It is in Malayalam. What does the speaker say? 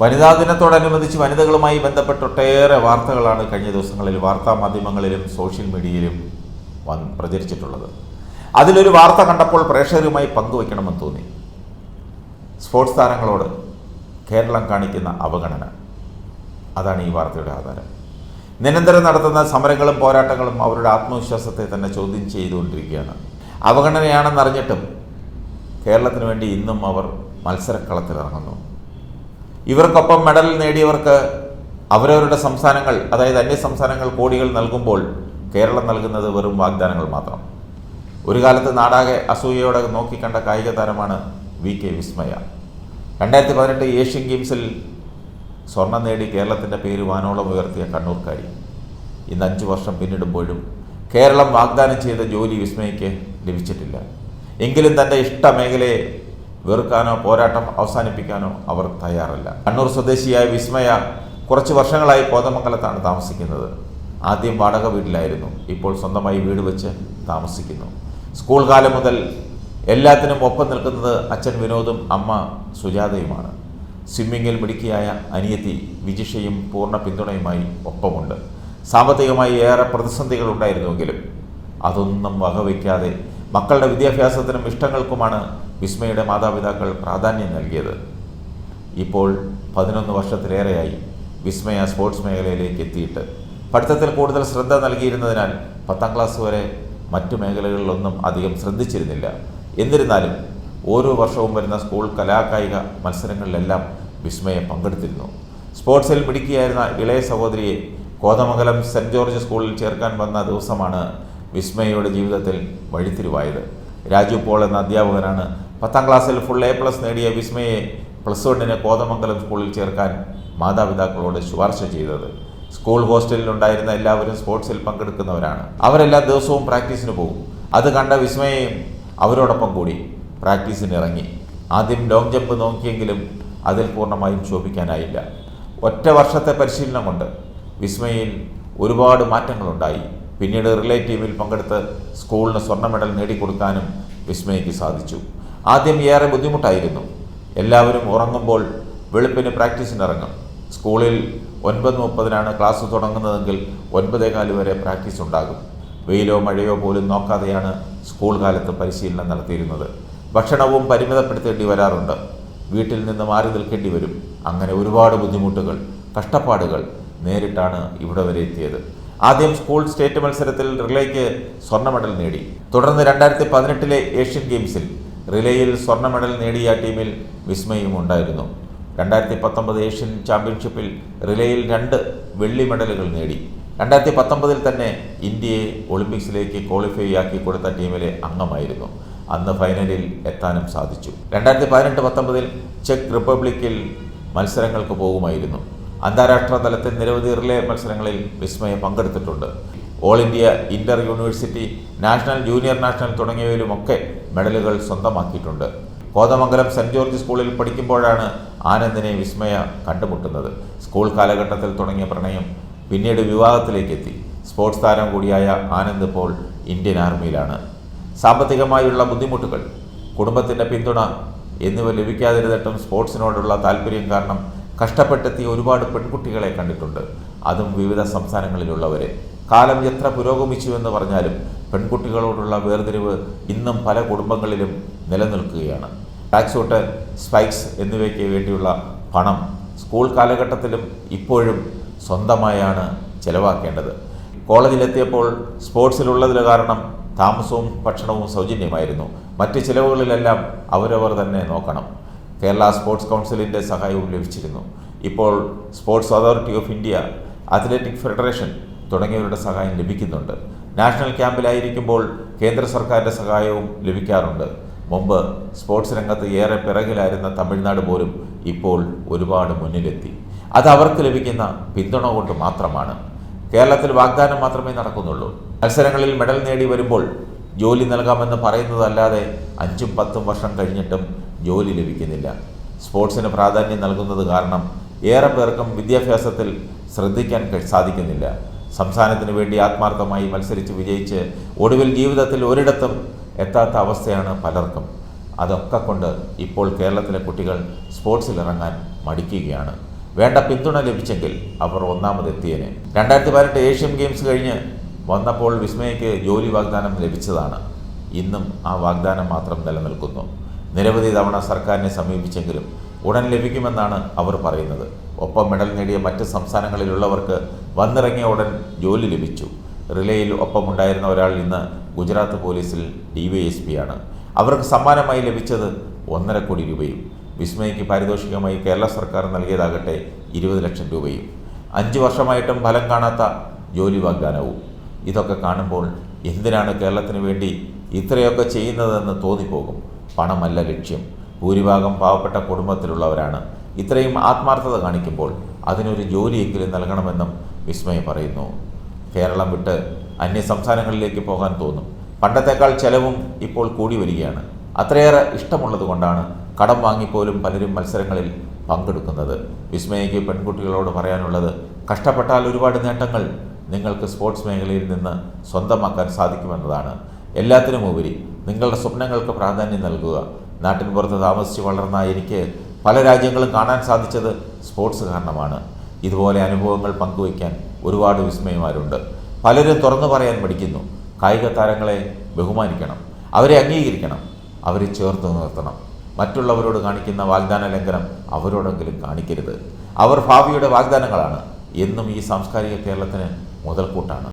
വനിതാ ദിനത്തോടനുബന്ധിച്ച് വനിതകളുമായി ബന്ധപ്പെട്ട ഒട്ടേറെ വാർത്തകളാണ് കഴിഞ്ഞ ദിവസങ്ങളിൽ വാർത്താ മാധ്യമങ്ങളിലും സോഷ്യൽ മീഡിയയിലും പ്രചരിച്ചിട്ടുള്ളത്. അതിലൊരു വാർത്ത കണ്ടപ്പോൾ പ്രേക്ഷകരുമായി പങ്കുവയ്ക്കണമെന്ന് തോന്നി. സ്പോർട്സ് താരങ്ങളോട് കേരളം കാണിക്കുന്ന അവഗണന, അതാണ് ഈ വാർത്തയുടെ ആധാരം. നിരന്തരം നടത്തുന്ന സമരങ്ങളും പോരാട്ടങ്ങളും അവരുടെ ആത്മവിശ്വാസത്തെ തന്നെ ചോദ്യം ചെയ്തുകൊണ്ടിരിക്കുകയാണ്. അവഗണനയാണെന്നറിഞ്ഞിട്ടും കേരളത്തിന് വേണ്ടി ഇന്നും അവർ മത്സരക്കളത്തിലിറങ്ങുന്നു. ഇവർക്കൊപ്പം മെഡൽ നേടിയവർക്ക് അവരവരുടെ സംസ്ഥാനങ്ങൾ, അതായത് അന്യ സംസ്ഥാനങ്ങൾ കോടികൾ നൽകുമ്പോൾ കേരളം നൽകുന്നത് വെറും വാഗ്ദാനങ്ങൾ മാത്രം. ഒരു കാലത്ത് നാടാകെ അസൂയയോടെ നോക്കിക്കണ്ട കായിക താരമാണ് VK വിസ്മയ. 2018 ഏഷ്യൻ ഗെയിംസിൽ സ്വർണം നേടി കേരളത്തിൻ്റെ പേര് വാനോളം ഉയർത്തിയ കണ്ണൂർക്കാരി. ഇന്ന് 5 വർഷം പിന്നിടുമ്പോഴും കേരളം വാഗ്ദാനം ചെയ്ത ജോലി വിസ്മയയ്ക്ക് ലഭിച്ചിട്ടില്ല. എങ്കിലും തൻ്റെ ഇഷ്ട മേഖലയെ വെറുക്കാനോ പോരാട്ടം അവസാനിപ്പിക്കാനോ അവർ തയ്യാറല്ല. കണ്ണൂർ സ്വദേശിയായ വിസ്മയ കുറച്ച് വർഷങ്ങളായി കോതമംഗലത്താണ് താമസിക്കുന്നത്. ആദ്യം വാടക വീട്ടിലായിരുന്നു, ഇപ്പോൾ സ്വന്തമായി വീട് വെച്ച് താമസിക്കുന്നു. സ്കൂൾ കാലം മുതൽ എല്ലാത്തിനും ഒപ്പം നിൽക്കുന്നത് അച്ഛൻ വിനോദും അമ്മ സുജാതയുമാണ്. സ്വിമ്മിങ്ങിൽ മിടുക്കിയായ അനിയത്തി വിജിഷയും പൂർണ്ണ പിന്തുണയുമായി ഒപ്പമുണ്ട്. സാമ്പത്തികമായി ഏറെ പ്രതിസന്ധികൾ ഉണ്ടായിരുന്നുവെങ്കിലും അതൊന്നും വകവയ്ക്കാതെ മക്കളുടെ വിദ്യാഭ്യാസത്തിനും ഇഷ്ടങ്ങൾക്കുമാണ് വിസ്മയുടെ മാതാപിതാക്കൾ പ്രാധാന്യം നൽകിയത്. ഇപ്പോൾ 11 വർഷത്തിലേറെയായി വിസ്മയ സ്പോർട്സ് മേഖലയിലേക്ക് എത്തിയിട്ട്. പഠിത്തത്തിൽ കൂടുതൽ ശ്രദ്ധ നൽകിയിരുന്നതിനാൽ 10ാം ക്ലാസ് വരെ മറ്റു മേഖലകളിലൊന്നും അധികം ശ്രദ്ധിച്ചിരുന്നില്ല. എന്നിരുന്നാലും ഓരോ വർഷവും വരുന്ന സ്കൂൾ കലാകായിക മത്സരങ്ങളിലെല്ലാം വിസ്മയ പങ്കെടുത്തിരുന്നു. സ്പോർട്സിൽ മിടുക്കിയായിരുന്ന ഇളയ സഹോദരിയെ കോതമംഗലം സെൻറ് ജോർജ് സ്കൂളിൽ ചേർക്കാൻ വന്ന ദിവസമാണ് വിസ്മയയുടെ ജീവിതത്തിൽ വഴിത്തിരിവായത്. രാജു പോൾ എന്ന അധ്യാപകനാണ് 10ാം ക്ലാസ്സിൽ ഫുൾ A+ നേടിയ വിസ്മയെ +1 കോതമംഗലം സ്കൂളിൽ ചേർക്കാൻ മാതാപിതാക്കളോട് ശുപാർശ ചെയ്തത്. സ്കൂൾ ഹോസ്റ്റലിലുണ്ടായിരുന്ന എല്ലാവരും സ്പോർട്സിൽ പങ്കെടുക്കുന്നവരാണ്. അവരെല്ലാ ദിവസവും പ്രാക്ടീസിന് പോകും. അത് കണ്ട വിസ്മയയും അവരോടൊപ്പം കൂടി പ്രാക്ടീസിന് ഇറങ്ങി. ആദ്യം ലോങ് ജമ്പ് നോക്കിയെങ്കിലും അതിൽ പൂർണ്ണമായും ശോഭിക്കാനായില്ല. ഒറ്റ വർഷത്തെ പരിശീലനം കൊണ്ട് വിസ്മയയിൽ ഒരുപാട് മാറ്റങ്ങളുണ്ടായി. പിന്നീട് റിലേ ടീമിൽ പങ്കെടുത്ത് സ്കൂളിന് സ്വർണ്ണ മെഡൽ നേടിക്കൊടുക്കാനും വിസ്മയയ്ക്ക് സാധിച്ചു. ആദ്യം ഏറെ ബുദ്ധിമുട്ടായിരുന്നു. എല്ലാവരും ഉറങ്ങുമ്പോൾ വെളുപ്പിന് പ്രാക്ടീസിനിറങ്ങും. സ്കൂളിൽ 9:30 ക്ലാസ് തുടങ്ങുന്നതെങ്കിൽ 9:15 വരെ പ്രാക്ടീസ് ഉണ്ടാകും. വെയിലോ മഴയോ പോലും നോക്കാതെയാണ് സ്കൂൾ കാലത്ത് പരിശീലനം നടത്തിയിരുന്നത്. ഭക്ഷണവും പരിമിതപ്പെടുത്തേണ്ടി വരാറുണ്ട്. വീട്ടിൽ നിന്ന് മാറി നിൽക്കേണ്ടി വരും. അങ്ങനെ ഒരുപാട് ബുദ്ധിമുട്ടുകൾ, കഷ്ടപ്പാടുകൾ നേരിട്ടാണ് ഇവിടെ വരെ എത്തിയത്. ആദ്യം സ്കൂൾ സ്റ്റേറ്റ് മത്സരത്തിൽ റിലേയ്ക്ക് സ്വർണ്ണ മെഡൽ നേടി. തുടർന്ന് 2018 ഏഷ്യൻ ഗെയിംസിൽ റിലേയിൽ സ്വർണ്ണ മെഡൽ നേടിയ ടീമിൽ വിസ്മയും ഉണ്ടായിരുന്നു. 2019 ഏഷ്യൻ ചാമ്പ്യൻഷിപ്പിൽ റിലേയിൽ 2 വെള്ളി മെഡലുകൾ നേടി. 2019 തന്നെ ഇന്ത്യയെ ഒളിമ്പിക്സിലേക്ക് ക്വാളിഫൈ ആക്കി കൊടുത്ത ടീമിലെ അംഗമായിരുന്നു. അന്ന് ഫൈനലിൽ എത്താനും സാധിച്ചു. 2018-19 ചെക്ക് റിപ്പബ്ലിക്കിൽ മത്സരങ്ങൾക്ക് പോകുമായിരുന്നു. അന്താരാഷ്ട്ര തലത്തിൽ നിരവധി റിലേ മത്സരങ്ങളിൽ വിസ്മയ പങ്കെടുത്തിട്ടുണ്ട്. All India, inter university, national, junior national തുടങ്ങിയവയിലുമൊക്കെ മെഡലുകൾ സ്വന്തമാക്കിയിട്ടുണ്ട്. കോതമംഗലം സെൻറ് ജോർജ് സ്കൂളിൽ പഠിക്കുമ്പോഴാണ് ആനന്ദിനെ വിസ്മയ കണ്ടുമുട്ടുന്നത്. സ്കൂൾ കാലഘട്ടത്തിൽ തുടങ്ങിയ പ്രണയം പിന്നീട് വിവാഹത്തിലേക്ക് എത്തി. സ്പോർട്സ് താരം കൂടിയായ ആനന്ദ് ഇപ്പോൾ ഇന്ത്യൻ ആർമിയിലാണ്. സാമ്പത്തികമായുള്ള ബുദ്ധിമുട്ടുകൾ, കുടുംബത്തിൻ്റെ പിന്തുണ എന്നിവ ലഭിക്കാതിരുന്നിട്ടും സ്പോർട്സിനോടുള്ള താല്പര്യം കാരണം കഷ്ടപ്പെട്ടെത്തിയ ഒരുപാട് പെൺകുട്ടികളെ കണ്ടിട്ടുണ്ട്. അതും വിവിധ സംസ്ഥാനങ്ങളിലുള്ളവരെ. കാലം എത്ര പുരോഗമിച്ചുവെന്ന് പറഞ്ഞാലും പെൺകുട്ടികളോടുള്ള വേർതിരിവ് ഇന്നും പല കുടുംബങ്ങളിലും നിലനിൽക്കുകയാണ്. ട്രാക്ക് സൂട്ട്, സ്പൈക്സ് എന്നിവയ്ക്ക് വേണ്ടിയുള്ള പണം സ്കൂൾ കാലഘട്ടത്തിലും ഇപ്പോഴും സ്വന്തമായാണ് ചെലവാക്കേണ്ടത്. കോളേജിലെത്തിയപ്പോൾ സ്പോർട്സിലുള്ളതിൽ കാരണം താമസവും ഭക്ഷണവും സൗജന്യമായിരുന്നു. മറ്റ് ചിലവുകളിലെല്ലാം അവരവർ തന്നെ നോക്കണം. കേരള സ്പോർട്സ് കൗൺസിലിൻ്റെ സഹായവും ലഭിച്ചിരുന്നു. ഇപ്പോൾ sports authority of India, athletic federation തുടങ്ങിയവരുടെ സഹായം ലഭിക്കുന്നുണ്ട്. നാഷണൽ ക്യാമ്പിലായിരിക്കുമ്പോൾ കേന്ദ്ര സർക്കാരിൻ്റെ സഹായവും ലഭിക്കാറുണ്ട്. മുമ്പ് സ്പോർട്സ് രംഗത്ത് ഏറെ പിറകിലായിരുന്ന തമിഴ്നാട് പോലും ഇപ്പോൾ ഒരുപാട് മുന്നിലെത്തി. അത് അവർക്ക് ലഭിക്കുന്ന പിന്തുണ കൊണ്ട് മാത്രമാണ്. കേരളത്തിൽ വാഗ്ദാനം മാത്രമേ നടക്കുന്നുള്ളൂ. മത്സരങ്ങളിൽ മെഡൽ നേടി വരുമ്പോൾ ജോലി നൽകാമെന്ന് പറയുന്നതല്ലാതെ 5-10 വർഷം കഴിഞ്ഞിട്ടും ജോലി ലഭിക്കുന്നില്ല. സ്പോർട്സിന് പ്രാധാന്യം നൽകുന്നത് കാരണം ഏറെ പേർക്കും വിദ്യാഭ്യാസത്തിൽ ശ്രദ്ധിക്കാൻ സാധിക്കുന്നില്ല. സംസ്ഥാനത്തിന് വേണ്ടി ആത്മാർത്ഥമായി മത്സരിച്ച് വിജയിച്ച് ഒടുവിൽ ജീവിതത്തിൽ ഒരിടത്തും എത്താത്ത അവസ്ഥയാണ് പലർക്കും. അതൊക്കെ കൊണ്ട് ഇപ്പോൾ കേരളത്തിലെ കുട്ടികൾ സ്പോർട്സിൽ ഇറങ്ങാൻ മടിക്കുകയാണ്. വേണ്ട പിന്തുണ ലഭിച്ചെങ്കിൽ അവർ ഒന്നാമതെത്തിയേനെ. 2018 ഏഷ്യൻ ഗെയിംസ് കഴിഞ്ഞ് വന്നപ്പോൾ വിസ്മയയ്ക്ക് ജോലി വാഗ്ദാനം ലഭിച്ചതാണ്. ഇന്നും ആ വാഗ്ദാനം മാത്രം നിലനിൽക്കുന്നു. നിരവധി തവണ സർക്കാരിനെ സമീപിച്ചെങ്കിലും ഉടൻ ലഭിക്കുമെന്നാണ് അവർ പറയുന്നത്. ഒപ്പം മെഡൽ നേടിയ മറ്റ് സംസ്ഥാനങ്ങളിലുള്ളവർക്ക് വന്നിറങ്ങിയ ഉടൻ ജോലി ലഭിച്ചു. റിലേയിൽ ഒപ്പമുണ്ടായിരുന്ന ഒരാൾ ഇന്ന് ഗുജറാത്ത് പോലീസിൽ DYSP-യാണ്. അവർക്ക് സമ്മാനമായി ലഭിച്ചത് 1.5 കോടി രൂപയും വിസ്മയയ്ക്ക് പാരിതോഷികമായി കേരള സർക്കാർ നൽകിയതാകട്ടെ 20 ലക്ഷം രൂപയും. 5 വർഷമായിട്ടും ഫലം കാണാത്ത ജോലി വാഗ്ദാനവും. ഇതൊക്കെ കാണുമ്പോൾ എന്തിനാണ് കേരളത്തിന് വേണ്ടി ഇത്രയൊക്കെ ചെയ്യുന്നതെന്ന് തോന്നിപ്പോകും. പണമല്ല ലക്ഷ്യം. ഭൂരിഭാഗം പാവപ്പെട്ട കുടുംബത്തിലുള്ളവരാണ്. ഇത്രയും ആത്മാർത്ഥത കാണിക്കുമ്പോൾ അതിനൊരു ജോലിയെങ്കിലും നൽകണമെന്നും വിസ്മയ പറയുന്നു. കേരളം വിട്ട് അന്യ സംസ്ഥാനങ്ങളിലേക്ക് പോകാൻ തോന്നും. പണ്ടത്തേക്കാൾ ചെലവും ഇപ്പോൾ കൂടി വരികയാണ്. അത്രയേറെ ഇഷ്ടമുള്ളത് കൊണ്ടാണ് കടം വാങ്ങിപ്പോലും പലരും മത്സരങ്ങളിൽ പങ്കെടുക്കുന്നത്. വിസ്മയയ്ക്ക് പെൺകുട്ടികളോട് പറയാനുള്ളത്, കഷ്ടപ്പെട്ടാൽ ഒരുപാട് നേട്ടങ്ങൾ നിങ്ങൾക്ക് സ്പോർട്സ് മേഖലയിൽ നിന്ന് സ്വന്തമാക്കാൻ സാധിക്കുമെന്നതാണ്. എല്ലാത്തിനുമുപരി നിങ്ങളുടെ സ്വപ്നങ്ങൾക്ക് പ്രാധാന്യം നൽകുക. നാട്ടിൻ പുറത്ത് താമസിച്ച് വളർന്ന എനിക്ക് പല രാജ്യങ്ങളും കാണാൻ സാധിച്ചത് സ്പോർട്സ് കാരണമാണ്. ഇതുപോലെ അനുഭവങ്ങൾ പങ്കുവയ്ക്കാൻ ഒരുപാട് വിസ്മയമാരുണ്ട്. പലരും തുറന്നു പറയാൻ പഠിക്കുന്നു. കായിക താരങ്ങളെ ബഹുമാനിക്കണം, അവരെ അംഗീകരിക്കണം, അവരെ ചേർത്ത് നിർത്തണം. മറ്റുള്ളവരോട് കാണിക്കുന്ന വാഗ്ദാന ലംഘനം അവരോടെങ്കിലും കാണിക്കരുത്. അവർ ഭാവിയുടെ വാഗ്ദാനങ്ങളാണ്. എന്നും ഈ സാംസ്കാരിക കേരളത്തിന് മുതൽക്കൂട്ടാണ്.